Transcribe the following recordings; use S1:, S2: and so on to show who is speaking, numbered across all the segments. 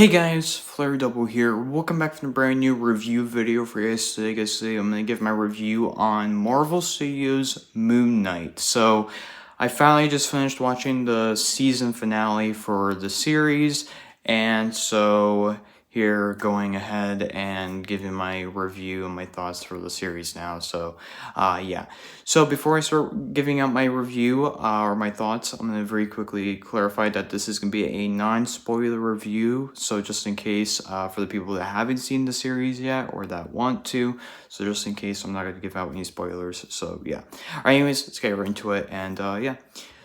S1: Hey guys, Flare Double here. Welcome back to a brand new review video for you guys today. I'm going to give my review on Marvel Studios' Moon Knight. So, I finally just finished watching the season finale for the series, and so here going ahead and giving my review and my thoughts for the series now. So, yeah. So before I start giving out my review or my thoughts, I'm going to very quickly clarify that this is going to be a non-spoiler review. So just in case for the people that haven't seen the series yet or that want to. So just in case, I'm not going to give out any spoilers. So yeah. All right, anyways, let's get right into it. And yeah.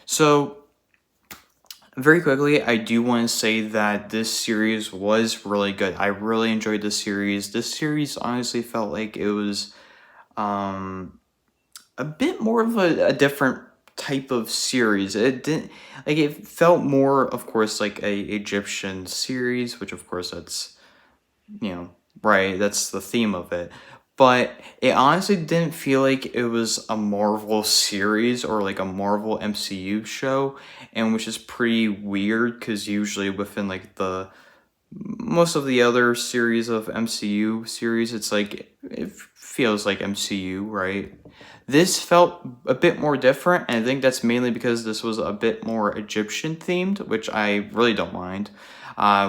S1: So very quickly, I do want to say that this series was really good. I really enjoyed this series. This series honestly felt like it was a bit more of a different type of series. It didn't like it felt more, of course, like a Egyptian series, which of course that's right, that's the theme of it. But it honestly didn't feel like it was a Marvel series or like a Marvel MCU show, and which is pretty weird because usually within like the most of the other series of MCU series, it's like it feels like MCU, right? This felt a bit more different, and I think that's mainly because this was a bit more Egyptian themed, which I really don't mind.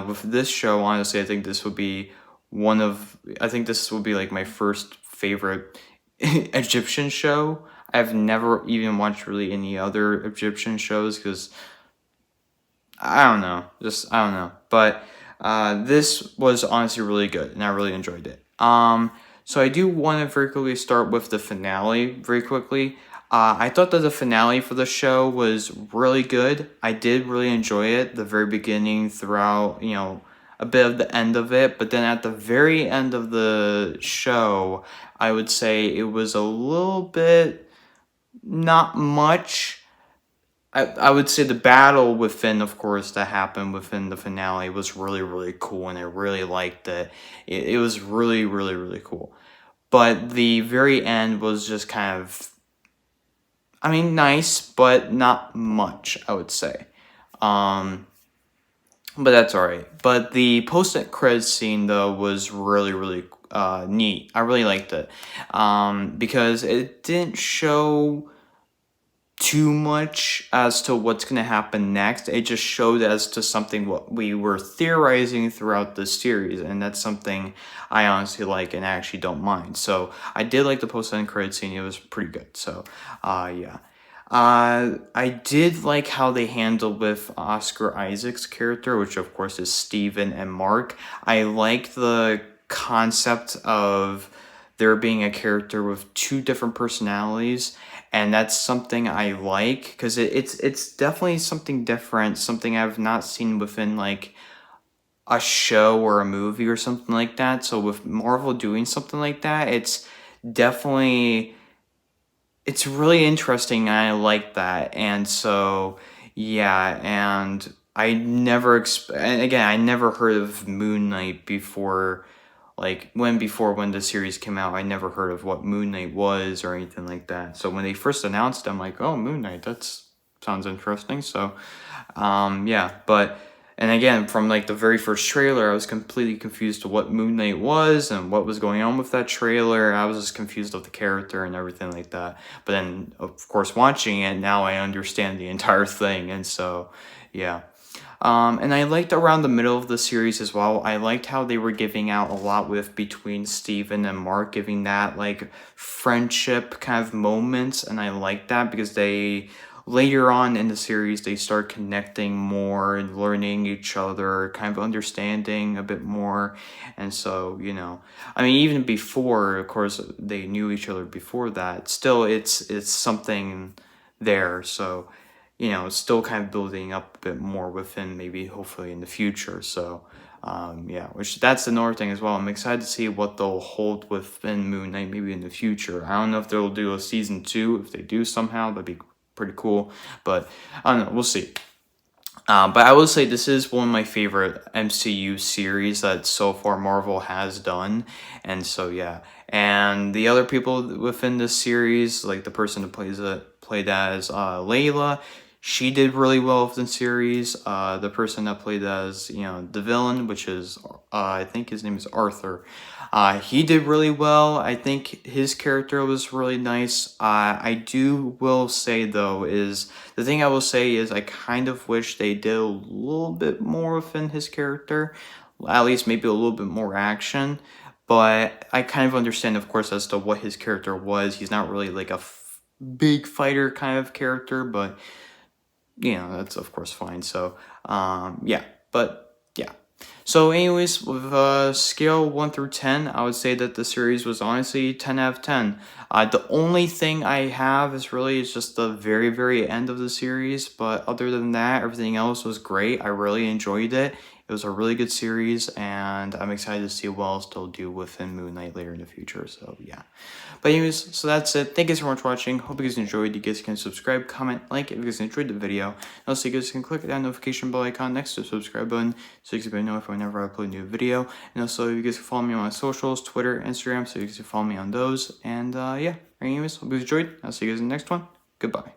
S1: With this show, honestly, I think this would be I think this would be like my first favorite Egyptian show. I've never even watched really any other Egyptian shows because I don't know. I don't know. But this was honestly really good, and I really enjoyed it. So I do want to very quickly start with the finale very quickly. I thought that the finale for the show was really good. I did really enjoy it, the very beginning throughout, a bit of the end of it. But then at the very end of the show, I would say it was a little bit not much. I would say the battle within, of course, that happened within the finale was really, really cool, and I really liked it. It was really, really, really cool. But the very end was just kind of, I mean, nice, but not much, I would say. Um, but that's alright. But the post-it credits scene, though, was really, really neat. I really liked it. Because it didn't show too much as to what's going to happen next. It just showed as to something what we were theorizing throughout the series, and that's something I honestly like and I actually don't mind. So I did like the post-end credit scene. It was pretty good. So yeah. I did like how they handled with Oscar Isaac's character, which of course is Steven and Mark. I like the concept of there being a character with two different personalities, and that's something I like because it's definitely something different, something I've not seen within like a show or a movie or something like that. So with Marvel doing something like that, definitely it's really interesting, and I like that. And so yeah, and and again, I never heard of Moon Knight before, like when the series came out. I never heard of what Moon Knight was or anything like that. So when they first announced it, I'm like, oh, Moon Knight, that's sounds interesting. So yeah, but and again, from like the very first trailer, I was completely confused to what Moon Knight was and what was going on with that trailer. I was just confused of the character and everything like that. But then, of course, watching it now, I understand the entire thing, and so yeah. And I liked around the middle of the series as well. I liked how they were giving out a lot with between Steven and Mark, giving that like friendship kind of moments, and I like that because they later on in the series they start connecting more and learning each other, kind of understanding a bit more. And so, I mean, even before, of course, they knew each other before that, still it's something there. So it's still kind of building up a bit more within, maybe hopefully in the future. So yeah, which that's another thing as well. I'm excited to see what they'll hold within Moon Knight maybe in the future. I don't know if they'll do a season 2. If they do somehow, that'd be pretty cool. But I don't know, we'll see. But I will say this is one of my favorite MCU series that so far Marvel has done. And so yeah. And the other people within this series, like the person who played as Layla, she did really well with the series. The person that played as, you know, the villain, which is, I think his name is Arthur. He did really well. I think his character was really nice. I will say though, is the thing I will say is I kind of wish they did a little bit more within his character, at least maybe a little bit more action. But I kind of understand, of course, as to what his character was. He's not really like a big fighter kind of character, but you know, that's of course fine. So, yeah, but yeah. So, anyways, with scale 1 through 10, I would say that the series was honestly 10 out of 10. The only thing I have is really just the very, very end of the series, but other than that, everything else was great. I really enjoyed it. It was a really good series, and I'm excited to see what else they'll do within Moon Knight later in the future. So, yeah. But anyways, so that's it. Thank you so much for watching. Hope you guys enjoyed. You guys can subscribe, comment, like if you guys enjoyed the video. And also, you guys can click that notification bell icon next to the subscribe button so you guys can be notified whenever I upload a new video. And also, you guys can follow me on my socials, Twitter, Instagram, so you guys can follow me on those. And yeah, anyways, hope you guys enjoyed. I'll see you guys in the next one. Goodbye.